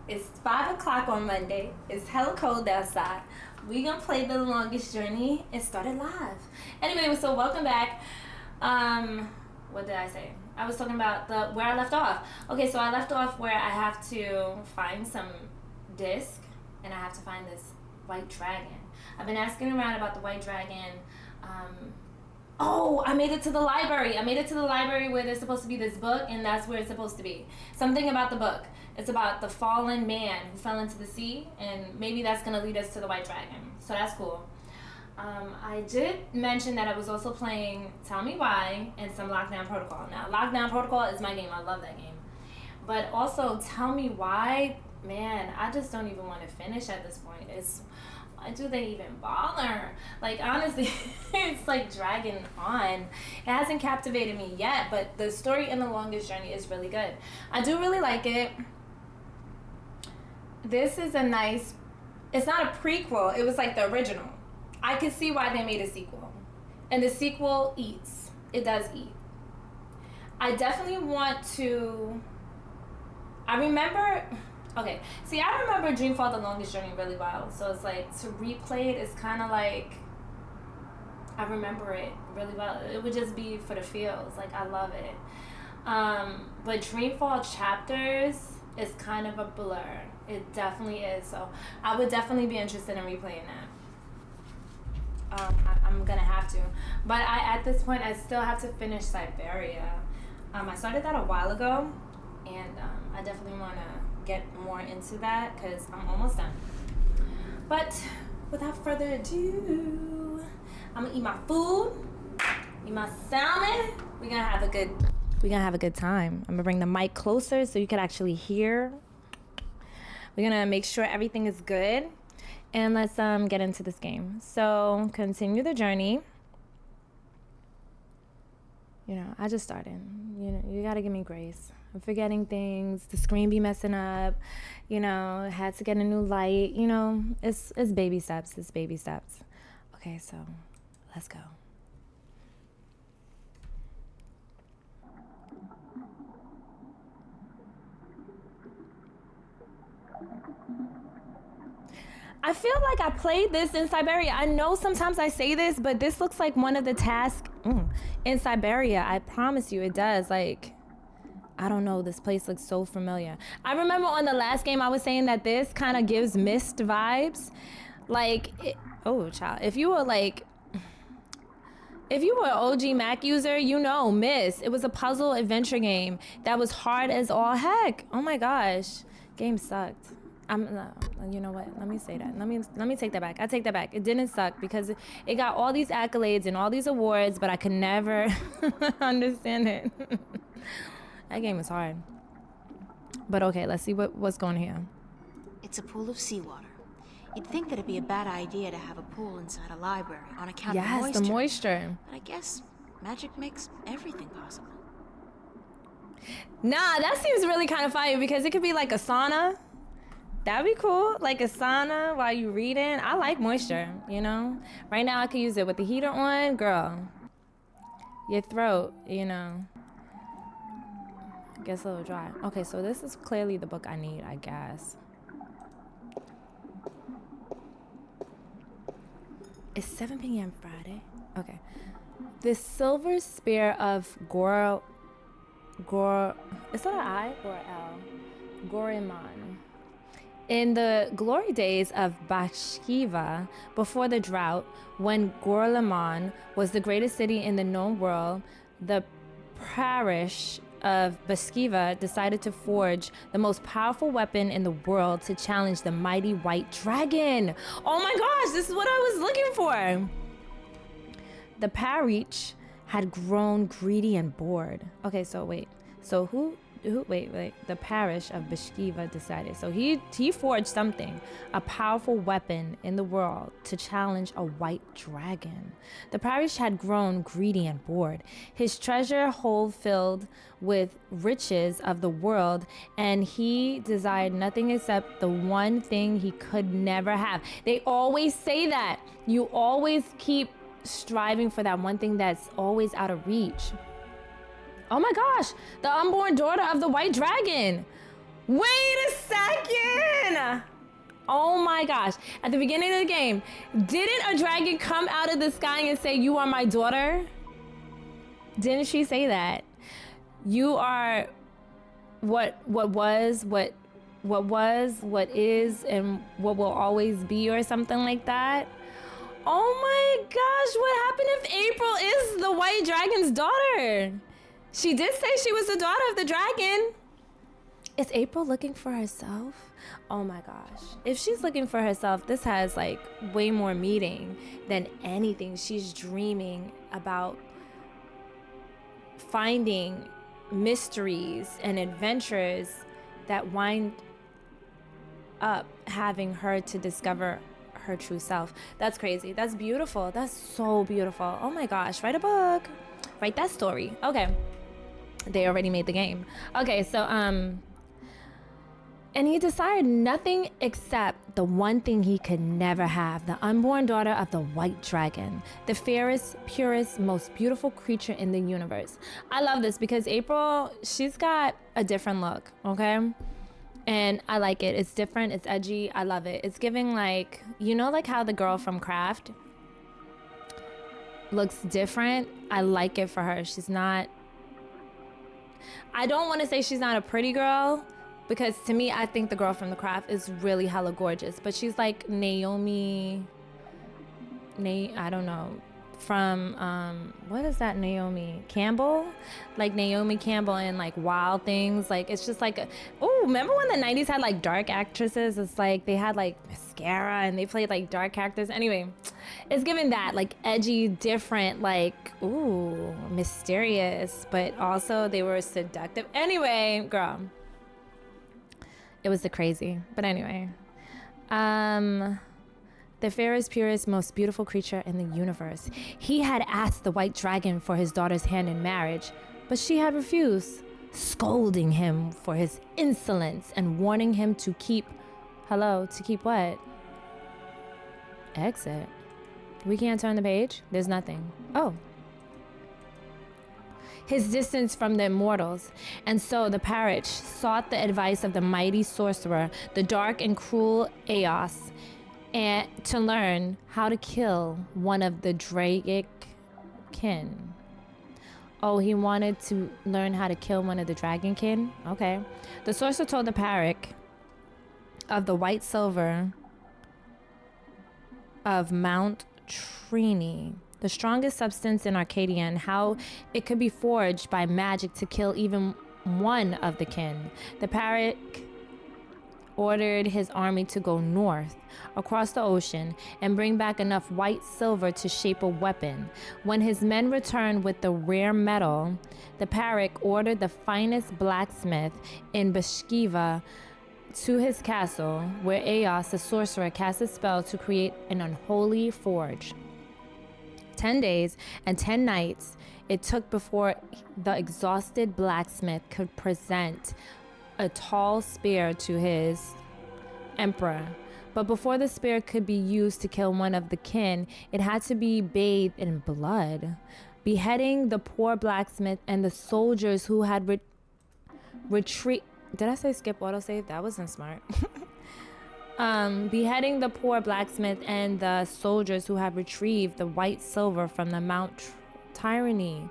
It's 5 o'clock on Monday. It's hella cold outside. We gonna play The Longest Journey and start it live. Anyway, so welcome back. What did I say? I was talking about where I left off. Okay, so I left off where I have to find some disc and I have to find this white dragon. I've been asking around about the white dragon. Oh, I made it to the library. I made it to the library where there's supposed to be this book, and that's where it's supposed to be. Something about the book. It's about the fallen man who fell into the sea, and maybe that's going to lead us to the white dragon. So that's cool. I did mention that I was also playing Tell Me Why and some Lockdown Protocol. Now, Lockdown Protocol is my game. I love that game. But also, Tell Me Why, man, I just don't even want to finish at this point. Why do they even bother? Like, honestly, it's like dragging on. It hasn't captivated me yet, but the story in The Longest Journey is really good. I do really like it. This is a nice, it's not a prequel, it was like the original. I could see why they made a sequel. And the sequel eats. It does eat. I definitely want to, I remember Dreamfall The Longest Journey really well. So it's like, to replay it is kind of like, I remember it really well. It would just be for the feels. Like, I love it. But Dreamfall Chapters is kind of a blur. It definitely is. So I would definitely be interested in replaying that. I'm gonna have to. But at this point, I still have to finish Siberia. I started that a while ago. And I definitely want to get more into that because I'm almost done. But without further ado, I'm gonna eat my food, eat my salmon. We're gonna have a good time. I'm gonna bring the mic closer so you can actually hear. We're gonna make sure everything is good, and let's get into this game. So continue the journey. You know, I just started. You know, you gotta give me grace. I'm forgetting things. The screen be messing up. You know, had to get a new light. You know, it's baby steps. It's baby steps. Okay, so let's go. I feel like I played this in Siberia. I know sometimes I say this, but this looks like one of the tasks in Siberia. I promise you it does. Like, I don't know. This place looks so familiar. I remember on the last game I was saying that this kind of gives Myst vibes. Like, child. If you were an OG Mac user, you know Myst. It was a puzzle adventure game that was hard as all heck. Oh my gosh. Game sucked. You know what? Let me say that. Let me take that back. I take that back. It didn't suck because it got all these accolades and all these awards, but I could never understand it. That game was hard. But okay, let's see what's going here. It's a pool of seawater. You'd think that it'd be a bad idea to have a pool inside a library on account of moisture. Yes, the moisture. But I guess magic makes everything possible. Nah, that seems really kind of fire because it could be like a sauna. That'd be cool, like a sauna while you reading. I like moisture, you know. Right now I could use it with the heater on, girl. Your throat, you know, gets a little dry. Okay, so this is clearly the book I need, I guess. It's 7 p.m. Friday. Okay. The Silver Spear of is that an I or L? Goriman. In the glory days of Bashkiva, before the drought, when Gorliman was the greatest city in the known world, the parish of Bashkiva decided to forge the most powerful weapon in the world to challenge the mighty white dragon. Oh my gosh, this is what I was looking for. The parish had grown greedy and bored. Okay, so wait. So the parish of Bashkiva decided. So he forged something, a powerful weapon in the world to challenge a white dragon. The parish had grown greedy and bored. His treasure hold filled with riches of the world, and he desired nothing except the one thing he could never have. They always say that. You always keep striving for that one thing that's always out of reach. Oh my gosh, the unborn daughter of the white dragon. Wait a second! Oh my gosh. At the beginning of the game, didn't a dragon come out of the sky and say, "You are my daughter"? Didn't she say that? You are what was, what is, and what will always be, or something like that. Oh my gosh, what happened if April is the white dragon's daughter? She did say she was the daughter of the dragon. Is April looking for herself? Oh my gosh. If she's looking for herself, this has like way more meaning than anything. She's dreaming about finding mysteries and adventures that wind up having her to discover her true self. That's crazy. That's beautiful. That's so beautiful. Oh my gosh. Write a book. Write that story. Okay. They already made the game. Okay, so and he desired nothing except the one thing he could never have, the unborn daughter of the white dragon, the fairest, purest, most beautiful creature in the universe. I love this because April, she's got a different look, okay? And I like it. It's different. It's edgy. I love it. It's giving like, you know, like how the girl from Craft looks different. I like it for her. She's not, I don't want to say she's not a pretty girl, because to me, I think the girl from The Craft is really hella gorgeous. But she's like Naomi, I don't know, from, what is that, Naomi Campbell? Like Naomi Campbell in like Wild Things. Like, it's just like, oh, remember when the 90s had like dark actresses? It's like they had like mascara and they played like dark characters. Anyway, it's giving that like edgy, different, like, ooh, mysterious, but also they were seductive. Anyway, girl. It was the crazy. But anyway. The fairest, purest, most beautiful creature in the universe. He had asked the white dragon for his daughter's hand in marriage, but she had refused, scolding him for his insolence and warning him to keep... Hello, to keep what? Exit. We can't turn the page? There's nothing. Oh. His distance from the immortals, and so the parrot sought the advice of the mighty sorcerer, the dark and cruel Eos, and to learn how to kill one of the Draic Kin. Oh, he wanted to learn how to kill one of the Dragon Kin? Okay. The sorcerer told the parrot of the white silver of Mount Trini, the strongest substance in Arcadia, and how it could be forged by magic to kill even one of the kin. The parrot ordered his army to go north across the ocean and bring back enough white silver to shape a weapon. When his men returned with the rare metal, the parrot ordered the finest blacksmith in Bashkiva to his castle, where Eos, the sorcerer, cast a spell to create an unholy forge. 10 days and 10 nights it took before the exhausted blacksmith could present a tall spear to his emperor. But before the spear could be used to kill one of the kin, it had to be bathed in blood, beheading the poor blacksmith and the soldiers who had retreat. Did I say skip autosave? That wasn't smart. Beheading the poor blacksmith and the soldiers who had retrieved the white silver from the Mount Tyranny.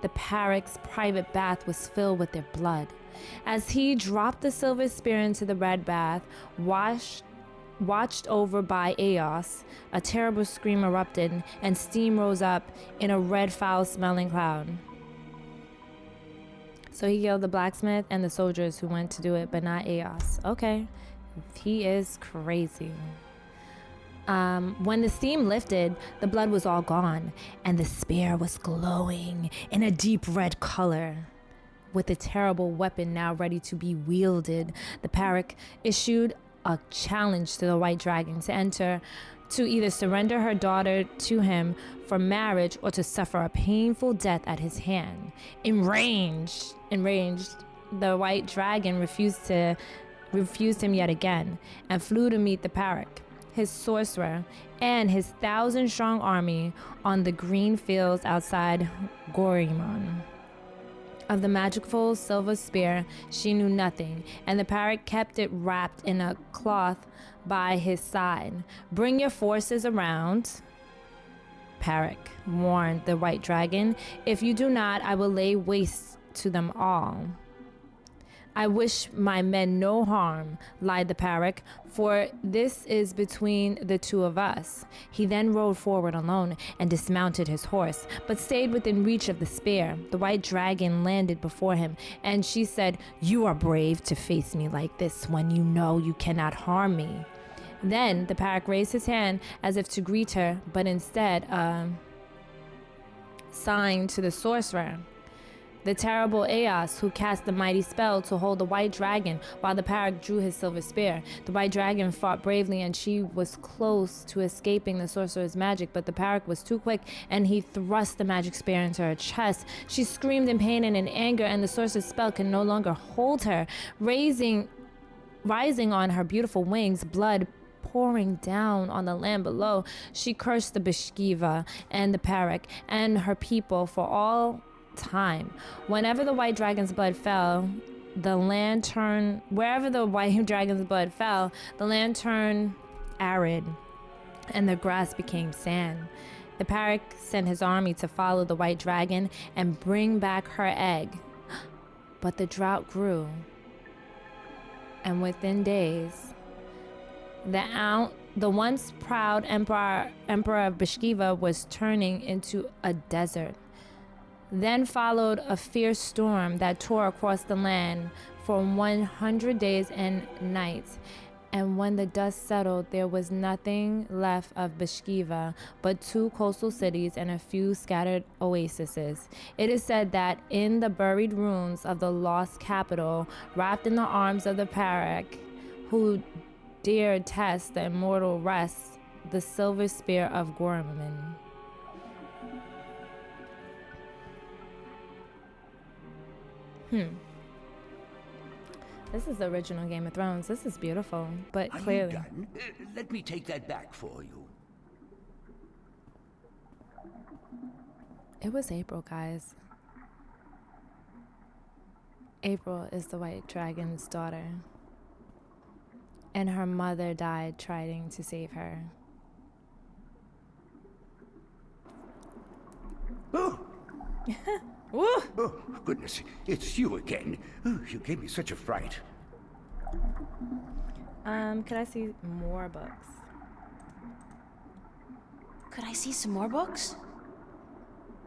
The parrot's private bath was filled with their blood. As he dropped the silver spear into the red bath, watched over by Eos, a terrible scream erupted and steam rose up in a red, foul-smelling cloud. So he killed the blacksmith and the soldiers who went to do it, but not Eos. Okay. He is crazy. When the steam lifted, the blood was all gone, and the spear was glowing in a deep red color. With the terrible weapon now ready to be wielded, the parrot issued a challenge to the white dragon to either surrender her daughter to him for marriage or to suffer a painful death at his hand. Enraged, the white dragon refused him yet again, and flew to meet the parrot, his sorcerer, and his 1,000-strong army on the green fields outside Gorimon. Of the magicful silver spear, she knew nothing, and the parrot kept it wrapped in a cloth by his side. "Bring your forces around," Parrot warned the white dragon. "If you do not, I will lay waste to them all." "I wish my men no harm," lied the parrot, "for this is between the two of us." He then rode forward alone and dismounted his horse, but stayed within reach of the spear. The white dragon landed before him, and she said, "You are brave to face me like this when you know you cannot harm me." Then the parrot raised his hand as if to greet her, but instead signed to the sorcerer, the terrible Aos, who cast the mighty spell to hold the white dragon while the parrot drew his silver spear. The white dragon fought bravely, and she was close to escaping the sorcerer's magic, but the parrot was too quick, and he thrust the magic spear into her chest. She screamed in pain and in anger, and the sorcerer's spell could no longer hold her. Rising on her beautiful wings, blood pouring down on the land below, she cursed the Beshkiva and the parrot and her people for all time. Whenever the white dragon's blood fell, the land turned arid, and the grass became sand. The parrot sent his army to follow the white dragon and bring back her egg. But the drought grew, and within days, the once proud emperor of Beshkiva was turning into a desert. Then followed a fierce storm that tore across the land for 100 days and nights. And when the dust settled, there was nothing left of Beshkiva but 2 coastal cities and a few scattered oases. It is said that in the buried ruins of the lost capital, wrapped in the arms of the parrot, who dared test the immortal rest, the silver spear of Gorman. This is the original Game of Thrones. This is beautiful, but clearly. Are you done? Let me take that back for you. It was April, guys. April is the white dragon's daughter, and her mother died trying to save her. Oh! Woo! Oh, goodness, it's you again. Oh, you gave me such a fright. Could I see more books? Could I see some more books?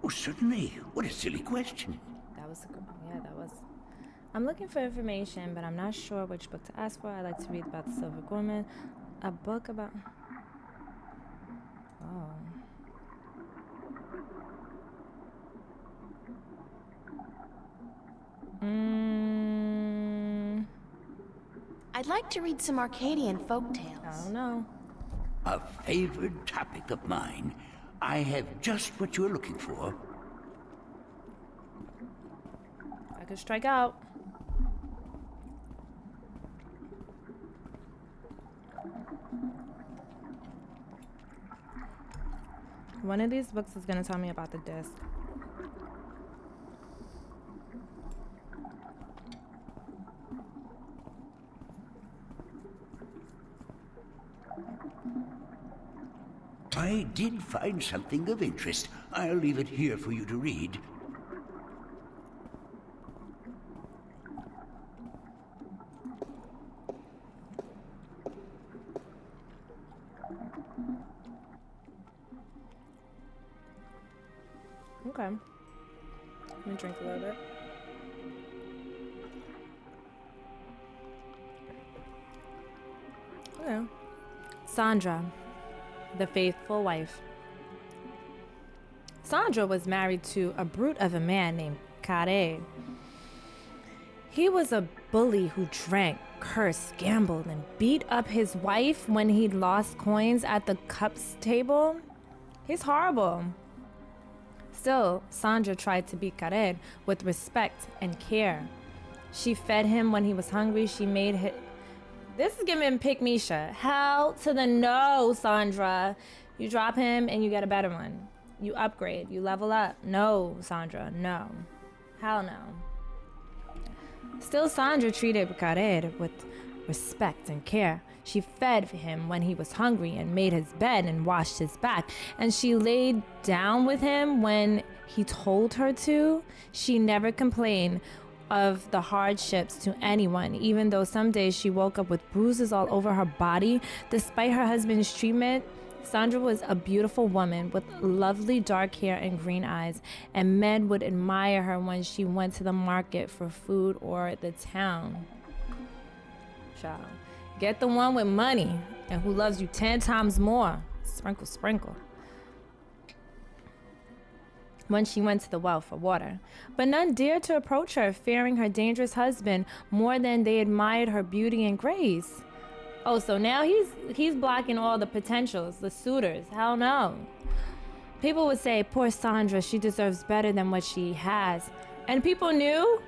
Oh, certainly. What a silly question. That was I'm looking for information, but I'm not sure which book to ask for. I like to read about the Silver Gorman. A book about... Oh. I'd like to read some Arcadian folktales. I don't know. A favored topic of mine. I have just what you're looking for. I could strike out. One of these books is going to tell me about the disc. I did find something of interest. I'll leave it here for you to read. Okay. I'm gonna drink a little bit. Okay. Sandra, the faithful wife. Sandra was married to a brute of a man named Kare. He was a bully who drank, cursed, gambled, and beat up his wife when he'd lost coins at the cups table. He's horrible. Still, Sandra tried to beat Kare with respect and care. She fed him when he was hungry. She made him... This is giving Pick Misha. Hell to the no, Sandra. You drop him and you get a better one. You upgrade. You level up. No, Sandra. No. Hell no. Still, Sandra treated Carrer with respect and care. She fed him when he was hungry and made his bed and washed his back. And she laid down with him when he told her to. She never complained of the hardships to anyone, even though some days she woke up with bruises all over her body. Despite her husband's treatment, Sandra was a beautiful woman with lovely dark hair and green eyes, and men would admire her when she went to the market for food or the town. Child. Get the one with money and who loves you 10 times more. Sprinkle, sprinkle. When she went to the well for water. But none dared to approach her, fearing her dangerous husband more than they admired her beauty and grace. Oh, so now he's blocking all the potentials, the suitors. Hell no. People would say, poor Sandra, she deserves better than what she has. And people knew.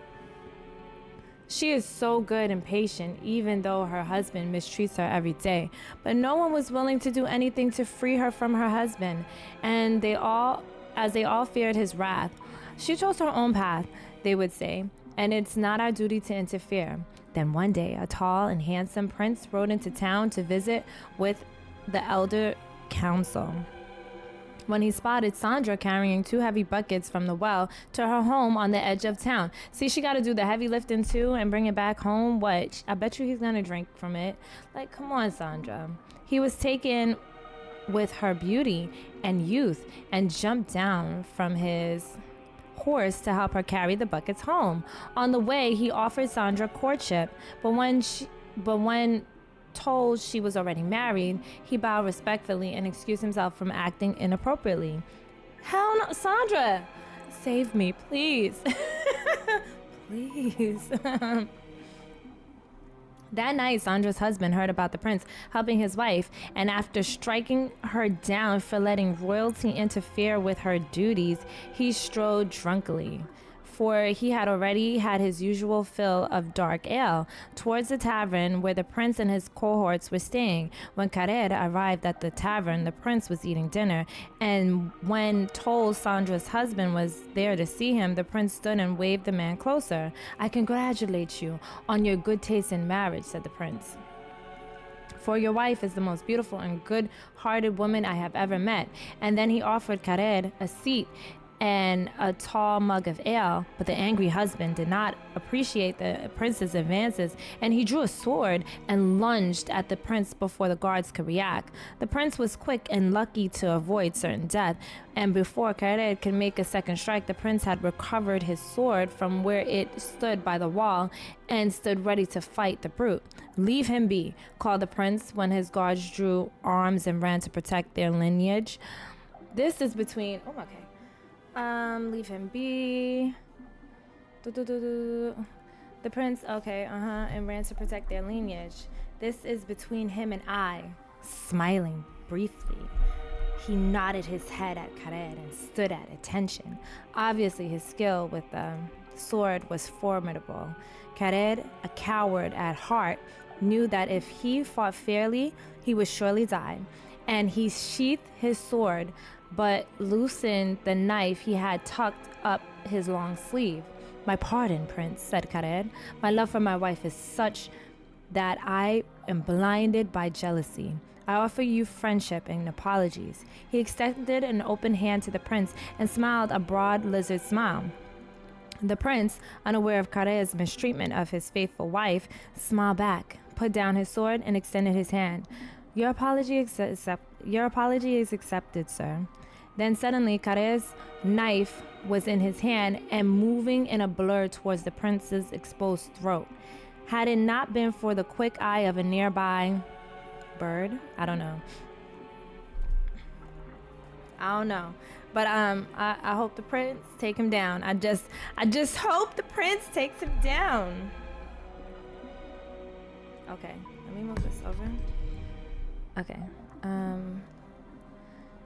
She is so good and patient, even though her husband mistreats her every day. But no one was willing to do anything to free her from her husband, and they all feared his wrath. She chose her own path, they would say, and it's not our duty to interfere. Then one day, a tall and handsome prince rode into town to visit with the elder council. When he spotted Sandra carrying 2 heavy buckets from the well to her home on the edge of town. See, she got to do the heavy lifting too and bring it back home. What? I bet you he's going to drink from it. Like, come on, Sandra. He was taken with her beauty and youth and jumped down from his horse to help her carry the buckets home. On the way, he offered Sandra courtship, but when told she was already married, he bowed respectfully and excused himself from acting inappropriately. Hell no, Sandra! Save me, please. Please. That night, Sandra's husband heard about the prince helping his wife, and after striking her down for letting royalty interfere with her duties, he strode drunkenly, for he had already had his usual fill of dark ale, towards the tavern where the prince and his cohorts were staying. When Carrer arrived at the tavern, the prince was eating dinner, and when told Sandra's husband was there to see him, the prince stood and waved the man closer. I congratulate you on your good taste in marriage, said the prince. For your wife is the most beautiful and good-hearted woman I have ever met. And then he offered Carrer a seat and a tall mug of ale, but the angry husband did not appreciate the prince's advances, and he drew a sword and lunged at the prince before the guards could react. The prince was quick and lucky to avoid certain death, and before Carrer could make a second strike, the prince had recovered his sword from where it stood by the wall and stood ready to fight the brute. Leave him be, called the prince when his guards drew arms and ran to protect their lineage. This is between... Oh, okay. Leave him be. The prince, and ran to protect their lineage. This is between him and I. Smiling briefly, he nodded his head at Carrer and stood at attention. Obviously, his skill with the sword was formidable. Carrer, a coward at heart, knew that if he fought fairly, he would surely die, and he sheathed his sword, but loosened the knife he had tucked up his long sleeve. My pardon, Prince, said Carrer. My love for my wife is such that I am blinded by jealousy. I offer you friendship and apologies. He extended an open hand to the prince and smiled a broad lizard smile. The prince, unaware of Carrer's mistreatment of his faithful wife, smiled back, put down his sword, and extended his hand. Your apology is accepted, sir. Then suddenly, Carrer's knife was in his hand and moving in a blur towards the prince's exposed throat. Had it not been for the quick eye of a nearby bird, I don't know. But I hope the prince take him down. I just hope the prince takes him down. Okay, let me move this over. Okay.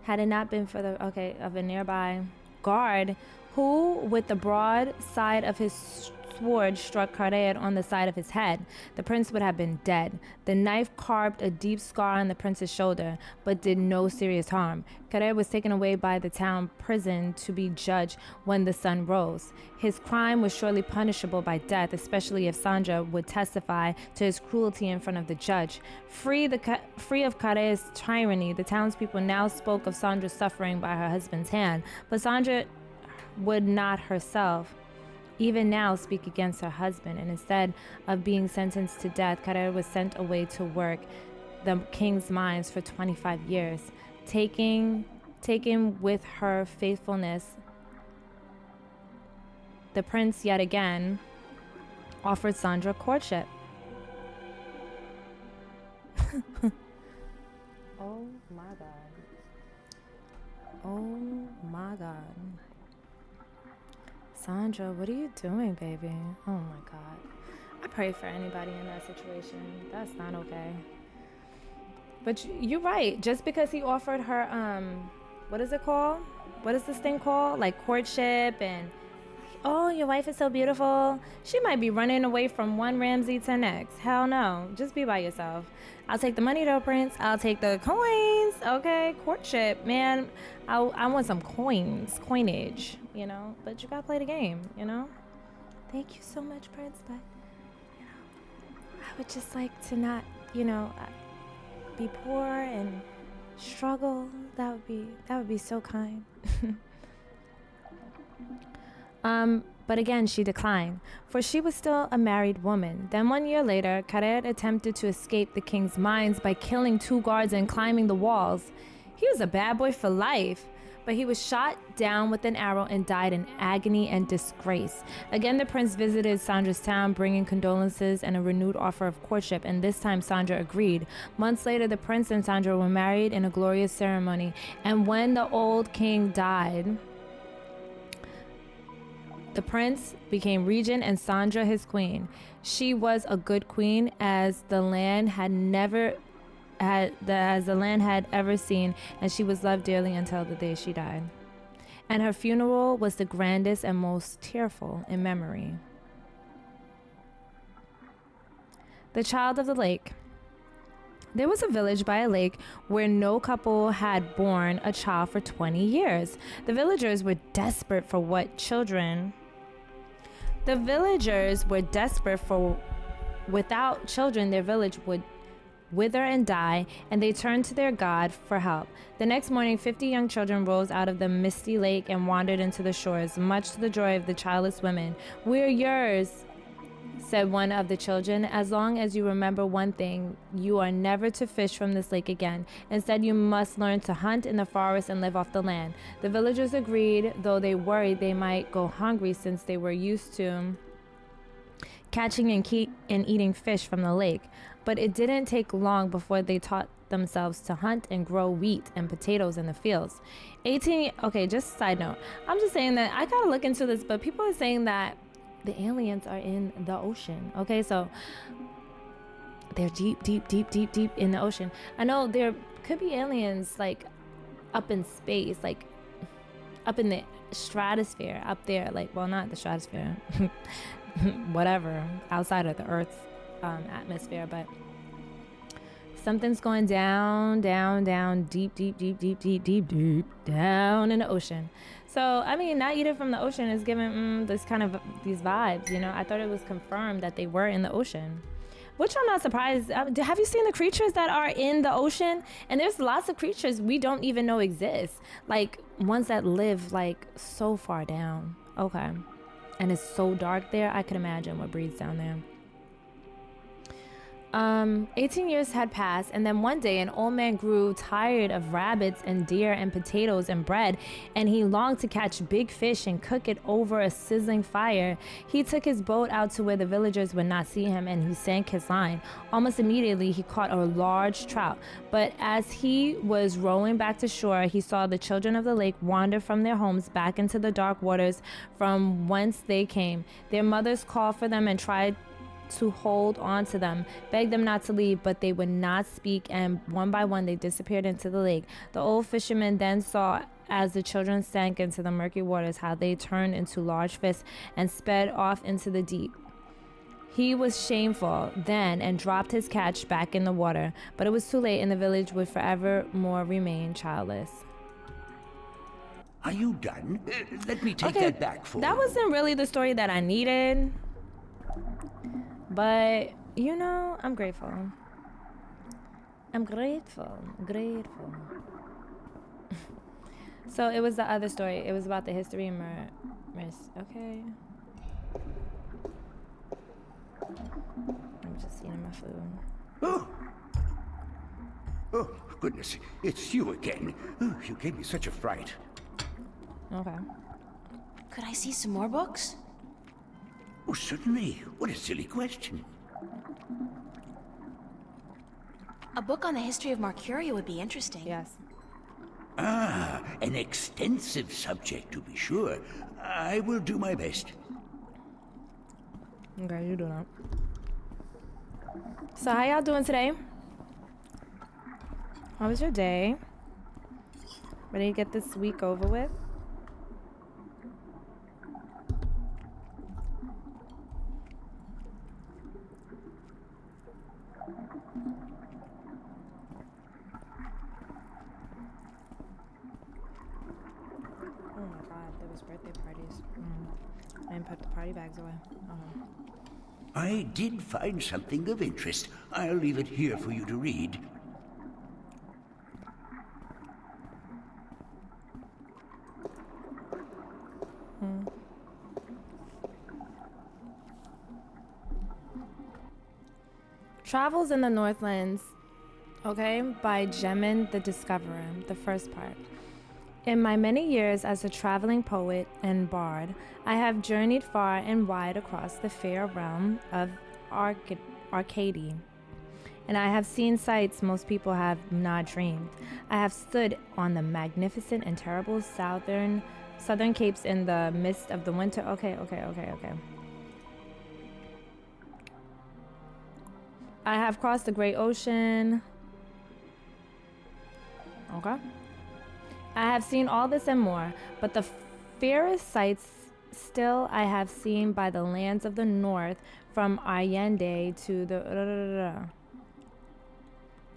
Had it not been for of a nearby guard who, with the broad side of his sword struck Kared on the side of his head, the prince would have been dead. The knife carved a deep scar on the prince's shoulder, but did no serious harm. Kared was taken away by the town prison to be judged when the sun rose. His crime was surely punishable by death, especially if Sandra would testify to his cruelty in front of the judge. Free of Kared's tyranny, the townspeople now spoke of Sandra's suffering by her husband's hand, but Sandra would not herself even now speak against her husband, and instead of being sentenced to death, Kared was sent away to work the king's mines for 25 years, taking with her faithfulness. The prince yet again offered Sandra courtship. Oh my god. Oh my god. Sandra, what are you doing, baby? Oh my god. I pray for anybody in that situation. That's not okay. But you're right. Just because he offered her, what is it called? What is this thing called? Like courtship and, oh, your wife is so beautiful. She might be running away from one Ramsey to next. Hell no. Just be by yourself. I'll take the money though, Prince. I'll take the coins. Okay, courtship. Man, I want some coinage, you know? But you gotta play the game, you know? Thank you so much, Prince, but, you know, I would just like to not, you know, be poor and struggle. That would be so kind. But again, she declined, for she was still a married woman. Then 1 year later, Kared attempted to escape the king's mines by killing 2 guards and climbing the walls. He was a bad boy for life, but he was shot down with an arrow and died in agony and disgrace. Again, the prince visited Sandra's town, bringing condolences and a renewed offer of courtship, and this time Sandra agreed. Months later, the prince and Sandra were married in a glorious ceremony, and when the old king died, the prince became regent and Sandra his queen. She was a good queen, as the land had ever seen, and she was loved dearly until the day she died. And her funeral was the grandest and most tearful in memory. The Child of the Lake. There was a village by a lake where no couple had borne a child for 20 years. The villagers were desperate for without children, their village would wither and die, and they turned to their god for help. The next morning, 50 young children rose out of the misty lake and wandered into the shores, much to the joy of the childless women. "We're yours," said one of the children. "As long as you remember one thing, you are never to fish from this lake again. Instead, you must learn to hunt in the forest and live off the land." The villagers agreed, though they worried they might go hungry since they were used to catching and eating fish from the lake. But it didn't take long before they taught themselves to hunt and grow wheat and potatoes in the fields. Okay, just side note. I'm just saying that I gotta look into this, but people are saying that the aliens are in the ocean. Okay, so they're deep in the ocean. I know there could be aliens like up in space, like up in the stratosphere, up there, like, well, not the stratosphere, whatever, outside of the Earth's atmosphere, but something's going down, deep down in the ocean. So, I mean, not eating from the ocean is giving this kind of these vibes, you know. I thought it was confirmed that they were in the ocean, which I'm not surprised. Have you seen the creatures that are in the ocean? And there's lots of creatures we don't even know exist, like ones that live like so far down. Okay. And it's so dark there, I can imagine what breeds down there. 18 years had passed, and then one day an old man grew tired of rabbits and deer and potatoes and bread, and he longed to catch big fish and cook it over a sizzling fire. He took his boat out to where the villagers would not see him, and he sank his line. Almost immediately he caught a large trout, but as he was rowing back to shore, he saw the children of the lake wander from their homes back into the dark waters from whence they came. Their mothers called for them and tried to hold on to them, begged them not to leave, but they would not speak, and one by one they disappeared into the lake. The old fisherman then saw as the children sank into the murky waters, how they turned into large fists and sped off into the deep. He was shameful then and dropped his catch back in the water, but it was too late, and the village would forever more remain childless. Are you done? Let me take that back for you. That wasn't really the story that I needed, but you know, I'm grateful. I'm grateful. Grateful. So it was the other story. It was about the history of okay. I'm just eating my food. Oh, goodness. It's you again. Oh, you gave me such a fright. Okay. Could I see some more books? Oh, certainly. What a silly question. A book on the history of Marcuria would be interesting. Yes. Ah, an extensive subject, to be sure. I will do my best. Okay, you do that. So how y'all doing today? How was your day? Ready to get this week over with? Oh my god, there was birthday parties. I didn't put the party bags away. I did find something of interest. I'll leave it here for you to read. Travels in the Northlands, okay, by Gemin the Discoverer, the first part. In my many years as a traveling poet and bard, I have journeyed far and wide across the fair realm of Arcady, and I have seen sights most people have not dreamed. I have stood on the magnificent and terrible southern capes in the midst of the winter. Okay. I have crossed the great ocean. Okay. I have seen all this and more, but the fairest sights still I have seen by the lands of the north, from Allende to the...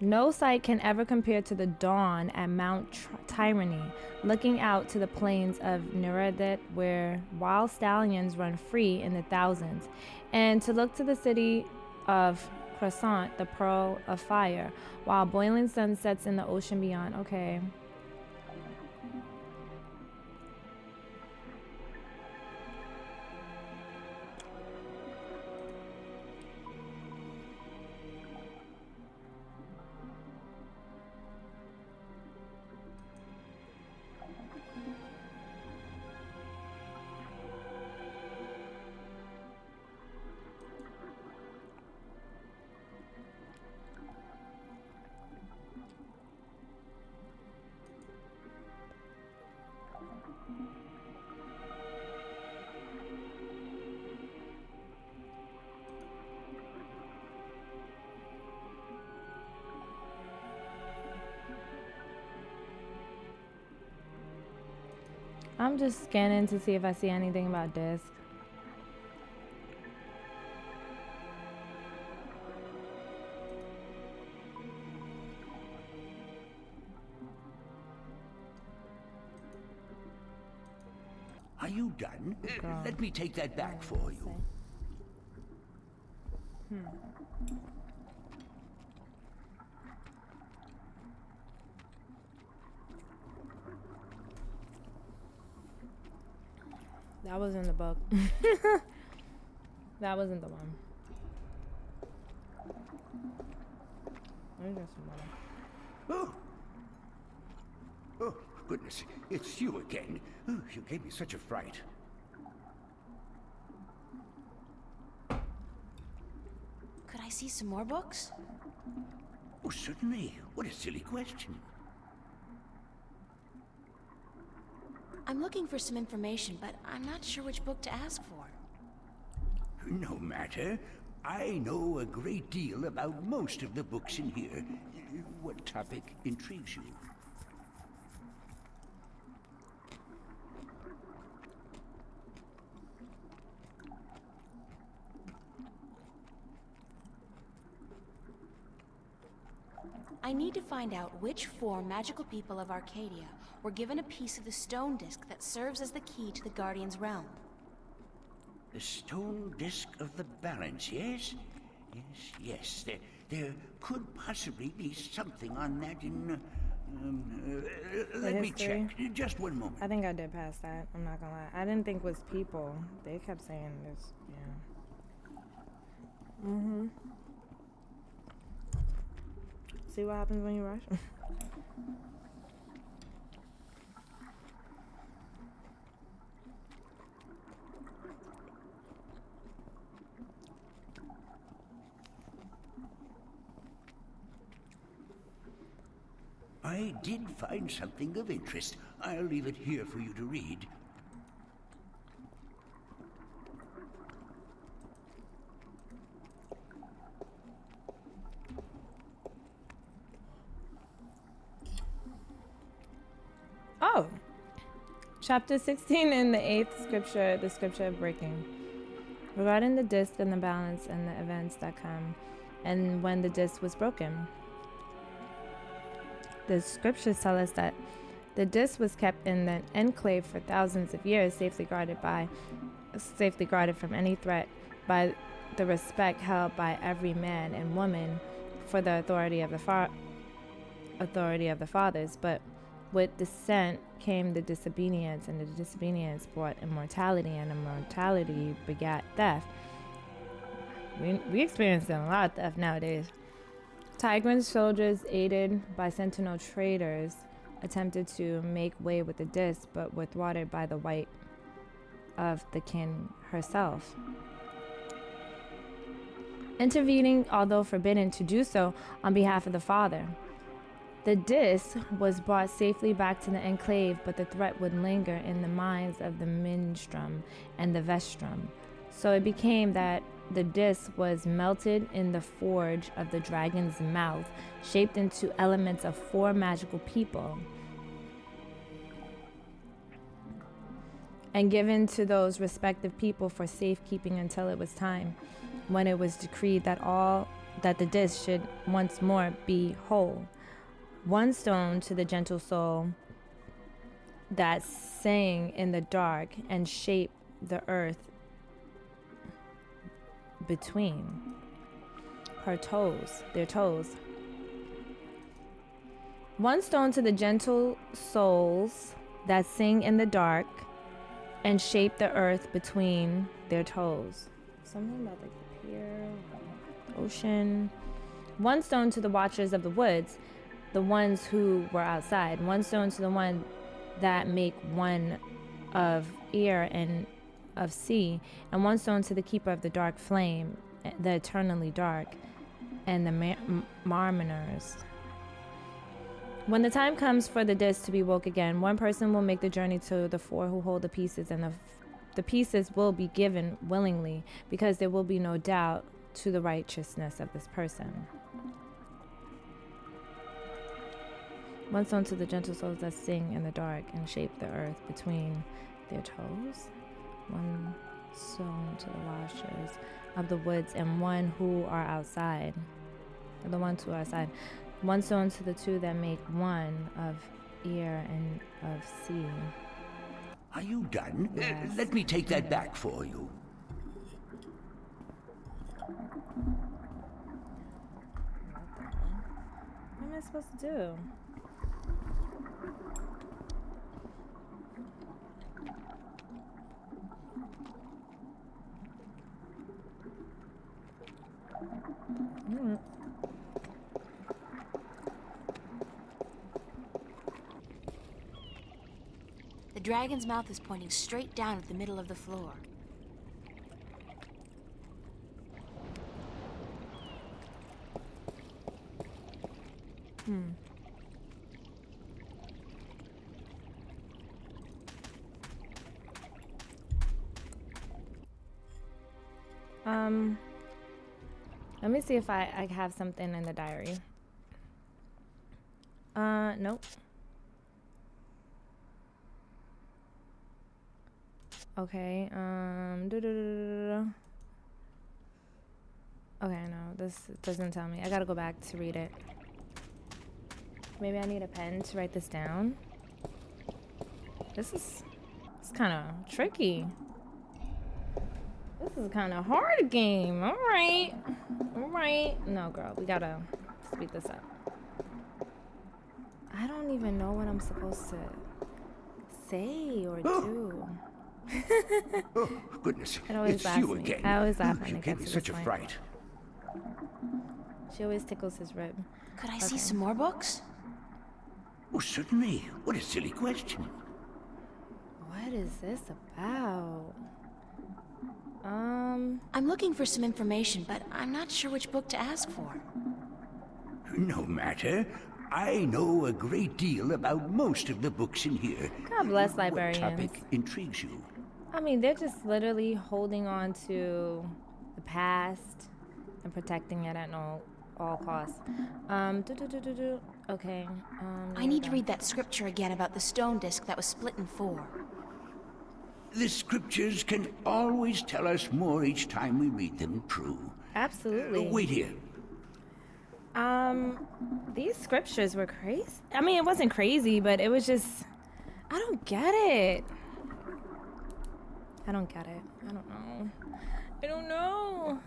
No sight can ever compare to the dawn at Mount Tyranny, looking out to the plains of Neredet, where wild stallions run free in the thousands, and to look to the city of Croissant, the pearl of fire, while boiling sun sets in the ocean beyond. Okay. I'm just scanning to see if I see anything about disc. Are you done? Let me take that back for you. That wasn't the book. That wasn't the one. Let me get some water. Oh, goodness. It's you again. Oh, you gave me such a fright. Could I see some more books? Oh, certainly. What a silly question. I'm looking for some information, but I'm not sure which book to ask for. No matter. I know a great deal about most of the books in here. What topic intrigues you? I need to find out which four magical people of Arcadia were given a piece of the stone disc that serves as the key to the Guardian's realm. The stone disc of the balance, yes? Yes. There could possibly be something on that in... let me check. Just one moment. I think I did pass that. I'm not gonna lie. I didn't think it was people. They kept saying this. Yeah. See what happens when you rush? I did find something of interest. I'll leave it here for you to read. Oh! Chapter 16 in the 8th scripture, the scripture of breaking. Regarding the disc and the balance and the events that come, and when the disc was broken. The scriptures tell us that the disc was kept in the enclave for thousands of years, safely guarded from any threat by the respect held by every man and woman for the authority of the fathers. But with dissent came the disobedience, and the disobedience brought immortality, and immortality begat theft. We experience a lot of theft nowadays. Tigran soldiers, aided by sentinel traders, attempted to make way with the disc, but were thwarted by the wife of the kin herself, intervening, although forbidden to do so, on behalf of the father. The disc was brought safely back to the enclave, but the threat would linger in the minds of the minstrum and the vestrum. So it became that the disc was melted in the forge of the dragon's mouth, shaped into elements of four magical people, and given to those respective people for safekeeping until it was time, when it was decreed that the disc should once more be whole. One stone to the gentle soul that sang in the dark and shaped the earth between their toes. One stone to the gentle souls that sing in the dark and shape the earth between their toes. Something about the pier, ocean. One stone to the watchers of the woods, the ones who were outside. One stone to the one that make one of air and of sea, and one stone to the keeper of the dark flame, the eternally dark, and the marminers. When the time comes for the disc to be woke again, one person will make the journey to the four who hold the pieces, and the pieces will be given willingly, because there will be no doubt to the righteousness of this person. One stone to the gentle souls that sing in the dark and shape the earth between their toes. One stone to the watchers of the woods, and one who are outside. The ones who are outside. One stone to the two that make one of air and of sea. Are you done? Yes. Let me take that back for you. What am I supposed to do? The dragon's mouth is pointing straight down at the middle of the floor. Let me see if I have something in the diary. Nope. Okay, okay, no, this doesn't tell me. I gotta go back to read it. Maybe I need a pen to write this down. It's kind of tricky. This is kind of hard game. All right. No, girl, we gotta speed this up. I don't even know what I'm supposed to say or do. Oh, goodness. It always It's laughs you me. again. I always laugh when You it gave gets me to such a this point. fright. She always tickles his rib. Could I see some more books? Oh, certainly. What a silly question. What is this about? I'm looking for some information, but I'm not sure which book to ask for. No matter. I know a great deal about most of the books in here. God bless What librarians. topic intrigues you? I mean, they're just literally holding on to the past and protecting it at all costs. Okay. I need to read that scripture again about the stone disc that was split in 4. The scriptures can always tell us more each time we read them, true. Absolutely. Wait here. These scriptures were crazy. I mean, it wasn't crazy, but it was just, I don't get it. I don't know.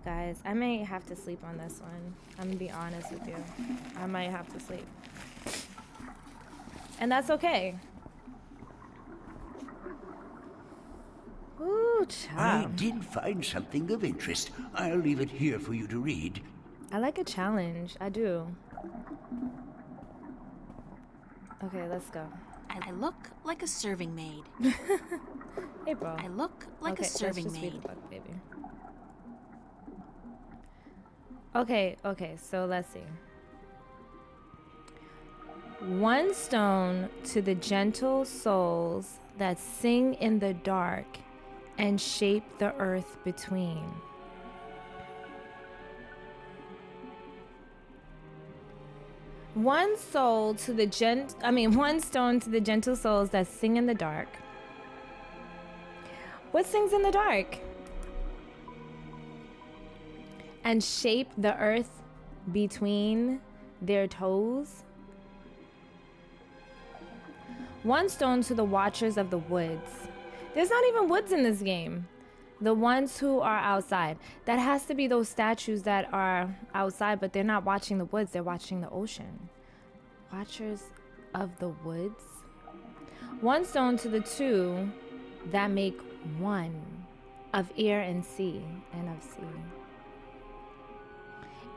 Guys, I may have to sleep on this one. I'm gonna be honest with you. I might have to sleep. And that's okay. Ooh, I child. did find something of interest. I'll leave it here for you to read. I like a challenge. I do. Okay, let's go. I look like a serving maid. Hey, bro. I look like Okay, a serving let's just read maid. the book, baby. Okay, so let's see. One stone to the gentle souls that sing in the dark and shape the earth between. One stone to the gentle souls that sing in the dark. What sings in the dark? And shape the earth between their toes. One stone to the watchers of the woods. There's not even woods in this game. The ones who are outside. That has to be those statues that are outside, but they're not watching the woods, they're watching the ocean. Watchers of the woods. One stone to the two that make one of air and sea and of sea.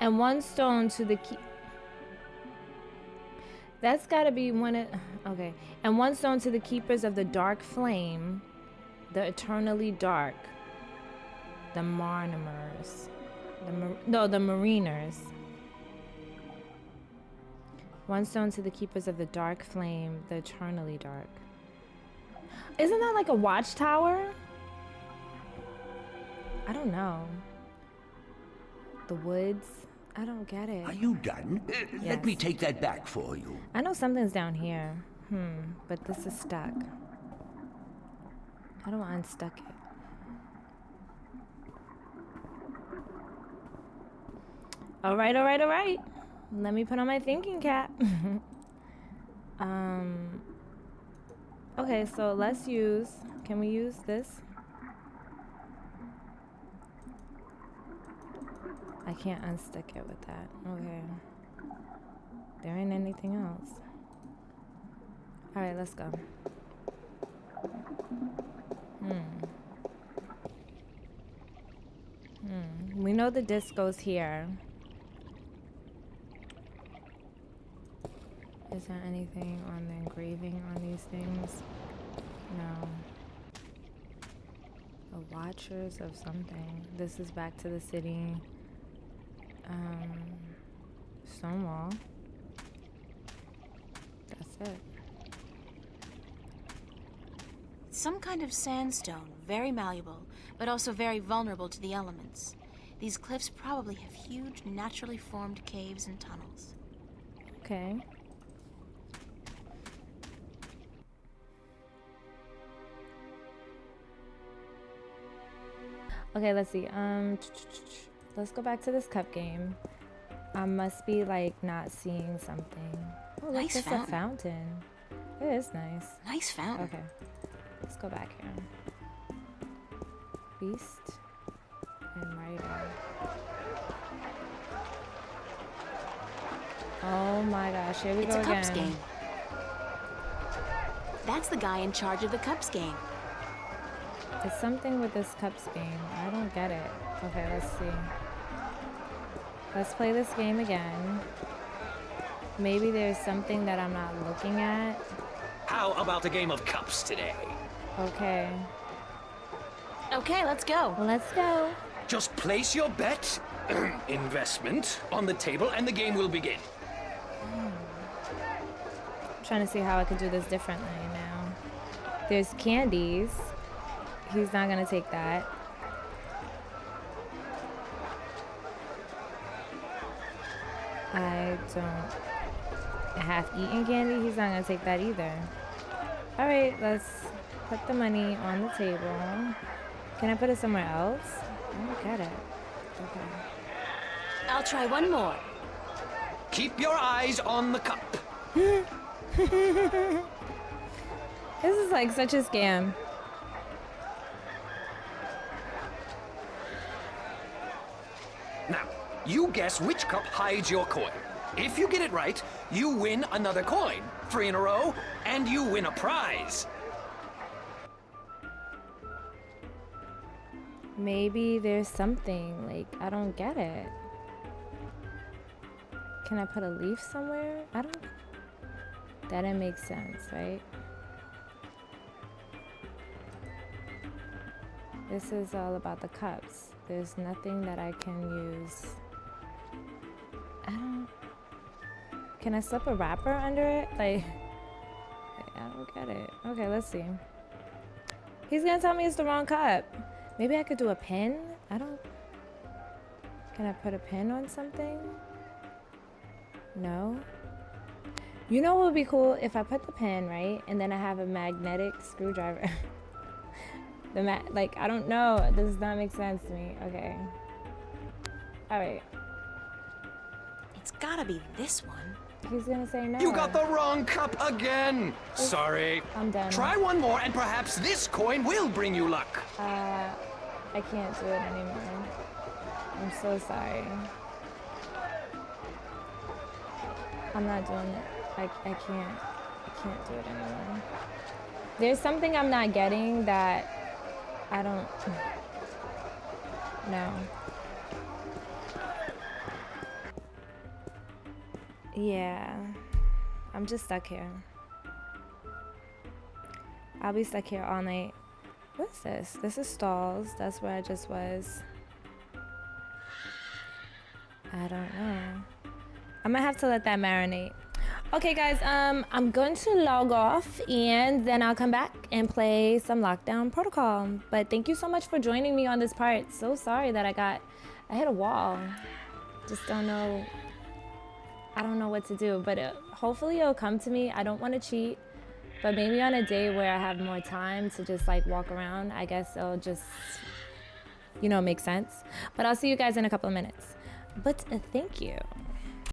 And one stone to the that's gotta be one of, okay. And one stone to the keepers of the dark flame, the eternally dark, the mariners, the mariners. One stone to the keepers of the dark flame, the eternally dark. Isn't that like a watchtower? I don't know. The woods. I don't get it. Are you done? Let me take that back for you. I know something's down here. But this is stuck. How do I unstuck it? All right. Let me put on my thinking cap. Okay, so let's use, can we use this? I can't unstick it with that. Okay. There ain't anything else. All right, let's go. We know the disc goes here. Is there anything on the engraving on these things? No. The watchers of something. This is back to the city. Stonewall. That's it. Some kind of sandstone, very malleable, but also very vulnerable to the elements. These cliffs probably have huge, naturally formed caves and tunnels. Okay. Okay, let's see. Let's go back to this cup game. I must be like not seeing something. Oh, look, Nice there's a fountain. fountain. It is nice. Nice fountain. Okay, let's go back here. Beast and writer. Oh my gosh, here we It's go a cups again. game. That's the guy in charge of the cups game. It's something with this cups game. I don't get it. Okay, let's see. Let's play this game again. Maybe there's something that I'm not looking at. How about a game of cups today? Okay, Okay, let's go. let's go. Just place your bet, investment, on the table and the game will begin. I'm trying to see how I could do this differently now. There's candies. He's not gonna take that. I don't have eaten candy. He's not gonna take that either. All right, let's put the money on the table. Can I put it somewhere else? I don't get it. Okay. I'll try one more. Keep your eyes on the cup. This is like such a scam. Now, you guess which cup hides your coin. If you get it right, you win another coin, 3 in a row, and you win a prize. Maybe there's something, like, I don't get it. Can I put a leaf somewhere? I don't... That didn't make sense, right? This is all about the cups. There's nothing that I can use. I don't... Can I slip a wrapper under it? Like, I don't get it. Okay, let's see. He's gonna tell me it's the wrong cup. Maybe I could do a pin? I don't... Can I put a pin on something? No? You know what would be cool? If I put the pin, right? And then I have a magnetic screwdriver. Like, I don't know. This does not make sense to me. Okay. Alright. It's gotta be this one. He's gonna say no. You got the wrong cup again. Sorry. I'm done. Try one more and perhaps this coin will bring you luck. I can't do it anymore. I'm so sorry. I'm not doing it. I can't do it anymore. There's something I'm not getting that I don't know. Yeah. I'm just stuck here. I'll be stuck here all night. What's this? This is stalls. That's where I just was. I don't know. I'm gonna have to let that marinate. Okay, guys, I'm going to log off and then I'll come back and play some Lockdown Protocol. But thank you so much for joining me on this part. So sorry that I hit a wall. Just don't know. I don't know what to do, but hopefully it'll come to me. I don't want to cheat, but maybe on a day where I have more time to just like walk around, I guess it'll just, you know, make sense. But I'll see you guys in a couple of minutes. But thank you.